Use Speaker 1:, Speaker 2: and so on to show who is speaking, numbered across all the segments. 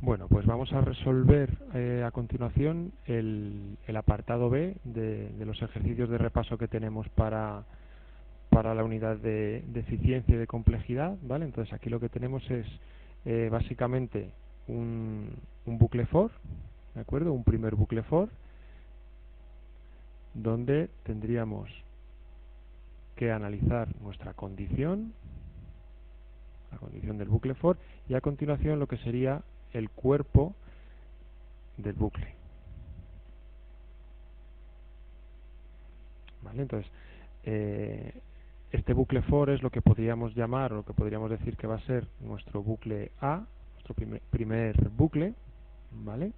Speaker 1: Bueno, pues vamos a resolver a continuación el apartado B de los ejercicios de repaso que tenemos para la unidad de eficiencia y de complejidad, ¿vale? Entonces aquí lo que tenemos es básicamente un bucle for, ¿de acuerdo? Un primer bucle for, donde tendríamos que analizar nuestra condición, la condición del bucle for, y a continuación lo que sería el cuerpo del bucle. ¿Vale? Entonces, este bucle for es lo que podríamos llamar, o lo que podríamos decir que va a ser nuestro bucle A, nuestro primer bucle, ¿vale?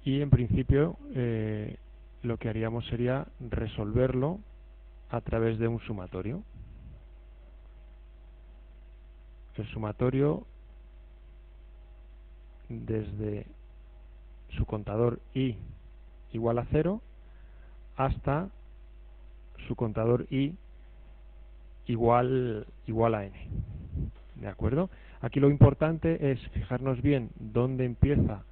Speaker 1: Y en principio lo que haríamos sería resolverlo a través de un sumatorio. El sumatorio desde su contador i igual a 0 hasta su contador i igual a n. ¿De acuerdo? Aquí lo importante es fijarnos bien dónde empieza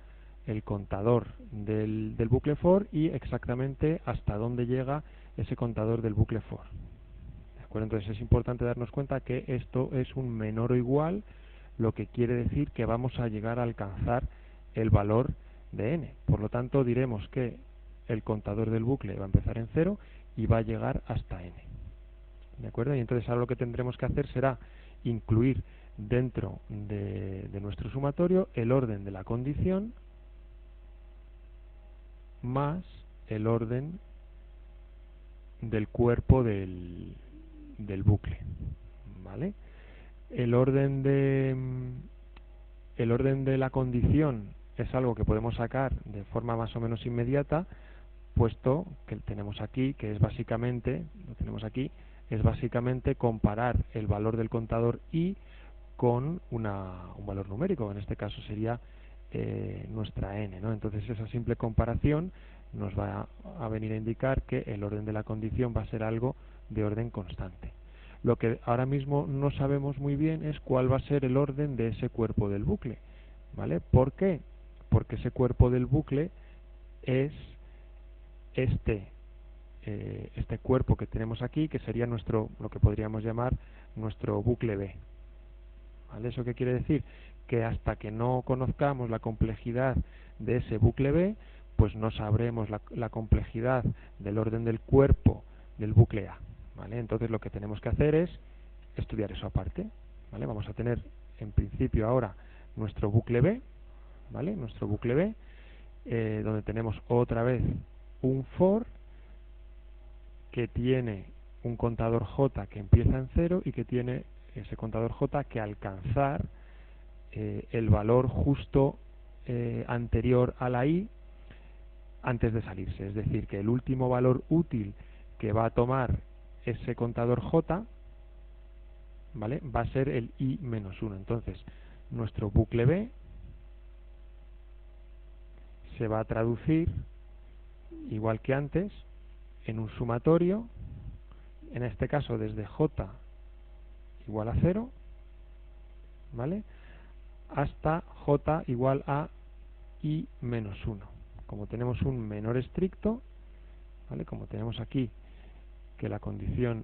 Speaker 1: el contador del bucle for y exactamente hasta dónde llega ese contador del bucle for. ¿De acuerdo? Entonces es importante darnos cuenta que esto es un menor o igual, lo que quiere decir que vamos a llegar a alcanzar el valor de n. Por lo tanto, diremos que el contador del bucle va a empezar en 0 y va a llegar hasta n. ¿De acuerdo? Y entonces ahora lo que tendremos que hacer será incluir dentro de nuestro sumatorio el orden de la condición más el orden del cuerpo del bucle. ¿Vale? El orden de la condición es algo que podemos sacar de forma más o menos inmediata, puesto que tenemos aquí, que es básicamente, lo tenemos aquí, es básicamente comparar el valor del contador i con un valor numérico, en este caso sería nuestra n, ¿no? Entonces esa simple comparación nos va a venir a indicar que el orden de la condición va a ser algo de orden constante. Lo que ahora mismo no sabemos muy bien es cuál va a ser el orden de ese cuerpo del bucle, ¿vale? ¿Por qué? Porque ese cuerpo del bucle es este cuerpo que tenemos aquí, que sería lo que podríamos llamar nuestro bucle B. ¿Vale? ¿Eso qué quiere decir? Que hasta que no conozcamos la complejidad de ese bucle B, pues no sabremos la complejidad del orden del cuerpo del bucle A. ¿Vale? Entonces lo que tenemos que hacer es estudiar eso aparte. ¿Vale? Vamos a tener en principio ahora nuestro bucle B, ¿vale? Nuestro bucle B, donde tenemos otra vez un for que tiene un contador J que empieza en 0 y que tiene ese contador J que alcanzar el valor justo anterior a la i antes de salirse. Es decir, que el último valor útil que va a tomar ese contador J, ¿vale?, va a ser el i menos 1. Entonces, nuestro bucle B se va a traducir, igual que antes, en un sumatorio, en este caso desde J igual a 0, ¿vale?, hasta J igual a i menos 1. Como tenemos un menor estricto, ¿vale?, como tenemos aquí que la condición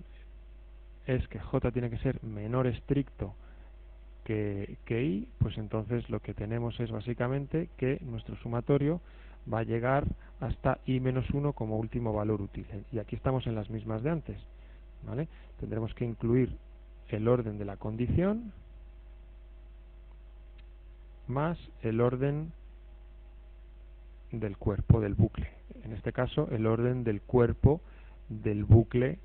Speaker 1: es que J tiene que ser menor estricto que i, pues entonces lo que tenemos es básicamente que nuestro sumatorio va a llegar hasta i menos 1 como último valor útil. Y aquí estamos en las mismas de antes, ¿vale? Tendremos que incluir el orden de la condición más el orden del cuerpo del bucle. En este caso, el orden del cuerpo del bucle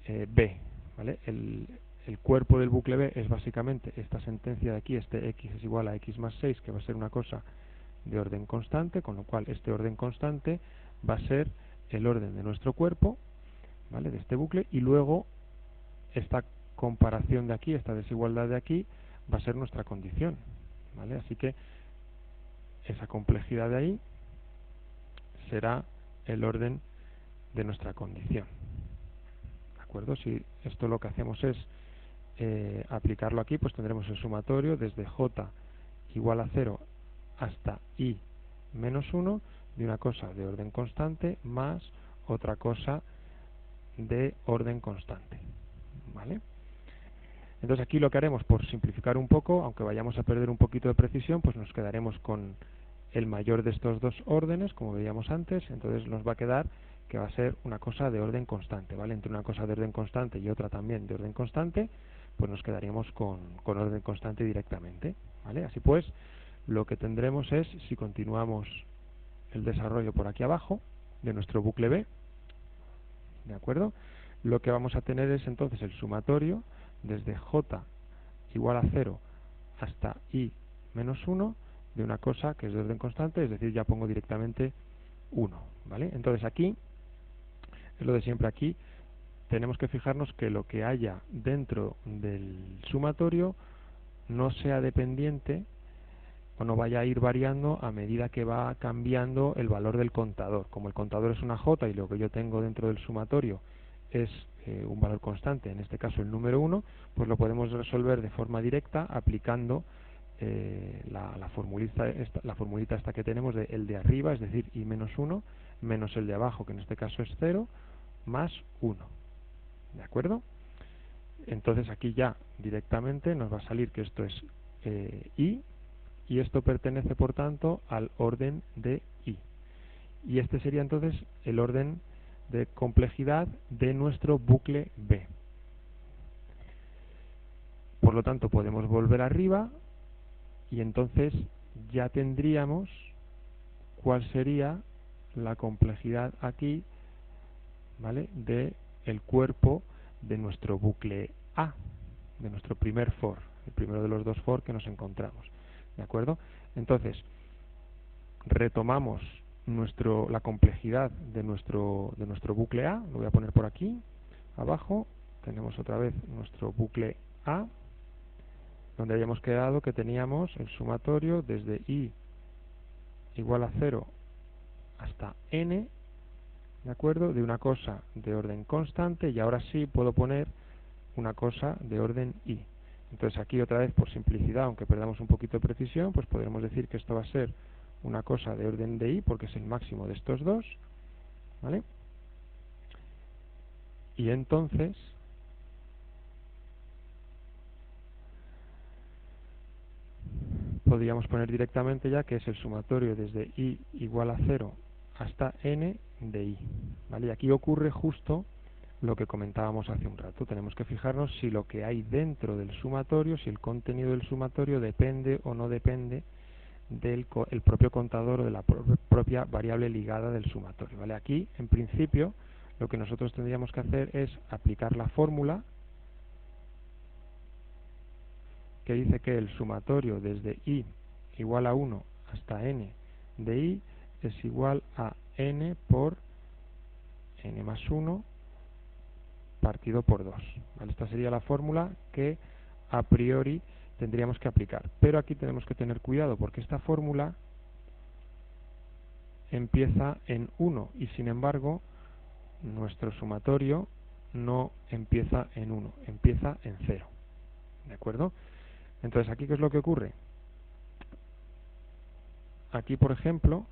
Speaker 1: B, ¿vale? El cuerpo del bucle B es básicamente esta sentencia de aquí, este x es igual a x más 6, que va a ser una cosa de orden constante, con lo cual este orden constante va a ser el orden de nuestro cuerpo, ¿vale?, de este bucle, y luego esta comparación de aquí, esta desigualdad de aquí, va a ser nuestra condición, ¿vale? Así que esa complejidad de ahí será el orden de nuestra condición. ¿De acuerdo? Si esto lo que hacemos es aplicarlo aquí, pues tendremos el sumatorio desde j igual a 0 hasta i menos 1 de una cosa de orden constante más otra cosa de orden constante, ¿vale? Entonces aquí lo que haremos, por simplificar un poco, aunque vayamos a perder un poquito de precisión, pues nos quedaremos con el mayor de estos dos órdenes, como veíamos antes. Entonces nos va a quedar que va a ser una cosa de orden constante, ¿vale? Entre una cosa de orden constante y otra también de orden constante, pues nos quedaríamos con orden constante directamente, ¿vale? Así pues, lo que tendremos es, si continuamos el desarrollo por aquí abajo de nuestro bucle B, ¿de acuerdo? Lo que vamos a tener es entonces el sumatorio desde j igual a 0 hasta i menos 1 de una cosa que es de orden constante, es decir, ya pongo directamente 1, ¿vale? Entonces aquí, es lo de siempre aquí, tenemos que fijarnos que lo que haya dentro del sumatorio no sea dependiente o no vaya a ir variando a medida que va cambiando el valor del contador. Como el contador es una j y lo que yo tengo dentro del sumatorio es un valor constante, en este caso el número 1, pues lo podemos resolver de forma directa aplicando la formulita esta que tenemos de el de arriba, es decir, i menos 1, menos el de abajo, que en este caso es 0, más 1. ¿De acuerdo? Entonces aquí ya directamente nos va a salir que esto es i, y esto pertenece por tanto al orden de i. Y este sería entonces el orden de complejidad de nuestro bucle B. Por lo tanto podemos volver arriba y entonces ya tendríamos cuál sería la complejidad aquí, ¿vale?, de el cuerpo de nuestro bucle A, de nuestro primer for, el primero de los dos for que nos encontramos. ¿De acuerdo? Entonces, retomamos la complejidad de nuestro bucle A, lo voy a poner por aquí, abajo, tenemos otra vez nuestro bucle A, donde habíamos quedado que teníamos el sumatorio desde i igual a 0 hasta n, ¿de acuerdo?, de una cosa de orden constante, y ahora sí puedo poner una cosa de orden i. Entonces aquí otra vez, por simplicidad, aunque perdamos un poquito de precisión, pues podremos decir que esto va a ser una cosa de orden de i, porque es el máximo de estos dos, ¿vale? Y entonces podríamos poner directamente ya que es el sumatorio desde i igual a 0 hasta n de i, ¿vale? Y aquí ocurre justo lo que comentábamos hace un rato. Tenemos que fijarnos si lo que hay dentro del sumatorio, si el contenido del sumatorio depende o no depende del propio contador o de la propia variable ligada del sumatorio, ¿vale? Aquí, en principio, lo que nosotros tendríamos que hacer es aplicar la fórmula que dice que el sumatorio desde i igual a 1 hasta n de i es igual a n por n más 1 partido por 2, ¿vale? Esta sería la fórmula que a priori tendríamos que aplicar. Pero aquí tenemos que tener cuidado porque esta fórmula empieza en 1 y sin embargo nuestro sumatorio no empieza en 1, empieza en 0. ¿De acuerdo? Entonces, ¿aquí qué es lo que ocurre? Aquí, por ejemplo,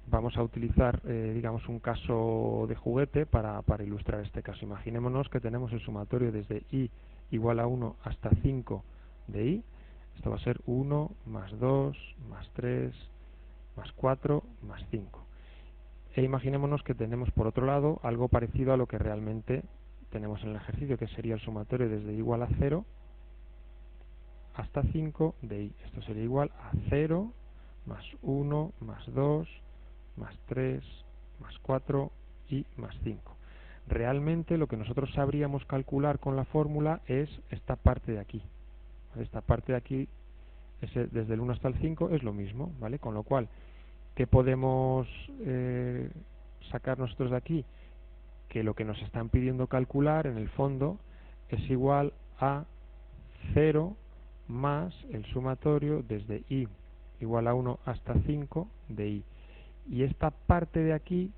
Speaker 1: vamos a utilizar, digamos, un caso de juguete para ilustrar este caso. Imaginémonos que tenemos el sumatorio desde i igual a 1 hasta 5 de i. Esto va a ser 1 más 2 más 3 más 4 más 5. E imaginémonos que tenemos por otro lado algo parecido a lo que realmente tenemos en el ejercicio, que sería el sumatorio desde i igual a 0 hasta 5 de i. Esto sería igual a 0 más 1 más 2 más 3 más 4 y más 5. Realmente lo que nosotros sabríamos calcular con la fórmula es esta parte de aquí. Esta parte de aquí, desde el 1 hasta el 5, es lo mismo, ¿vale? Con lo cual, ¿qué podemos sacar nosotros de aquí? Que lo que nos están pidiendo calcular, en el fondo, es igual a 0 más el sumatorio desde i igual a 1 hasta 5 de i. Y esta parte de aquí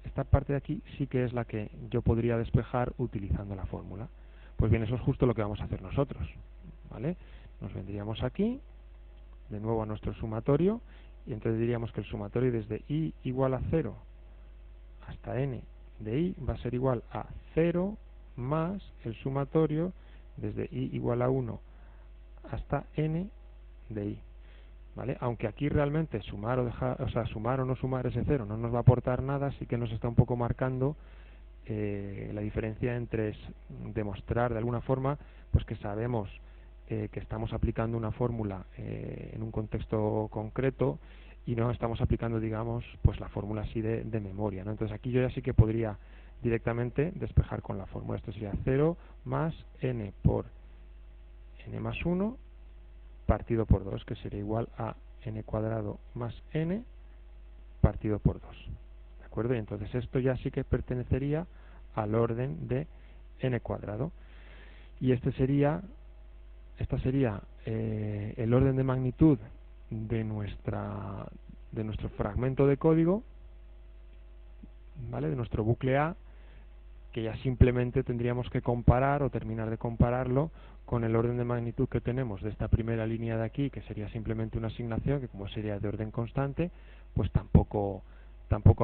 Speaker 1: esta parte de aquí sí que es la que yo podría despejar utilizando la fórmula. Pues bien, eso es justo lo que vamos a hacer nosotros, ¿vale? Nos vendríamos aquí, de nuevo a nuestro sumatorio, y entonces diríamos que el sumatorio desde i igual a 0 hasta n de i va a ser igual a 0 más el sumatorio desde i igual a 1 hasta n de i, ¿vale? Aunque aquí realmente sumar o dejar, o sea, sumar o no sumar ese 0 no nos va a aportar nada, sí que nos está un poco marcando la diferencia entre demostrar de alguna forma pues que sabemos que estamos aplicando una fórmula en un contexto concreto y no estamos aplicando, digamos, pues la fórmula así de memoria, ¿no? Entonces aquí yo ya sí que podría directamente despejar con la fórmula. Esto sería 0 más n por n más 1 partido por 2, que sería igual a n cuadrado más n partido por 2. ¿De acuerdo? Y entonces esto ya sí que pertenecería al orden de n cuadrado. Y esta sería el orden de magnitud de nuestro fragmento de código, ¿vale? De nuestro bucle A, que ya simplemente tendríamos que comparar o terminar de compararlo con el orden de magnitud que tenemos de esta primera línea de aquí, que sería simplemente una asignación, que como sería de orden constante, pues tampoco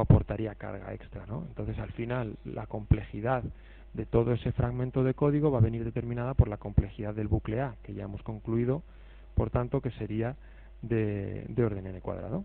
Speaker 1: aportaría carga extra, ¿no? Entonces, al final, la complejidad de todo ese fragmento de código va a venir determinada por la complejidad del bucle A, que ya hemos concluido, por tanto, que sería de orden n cuadrado.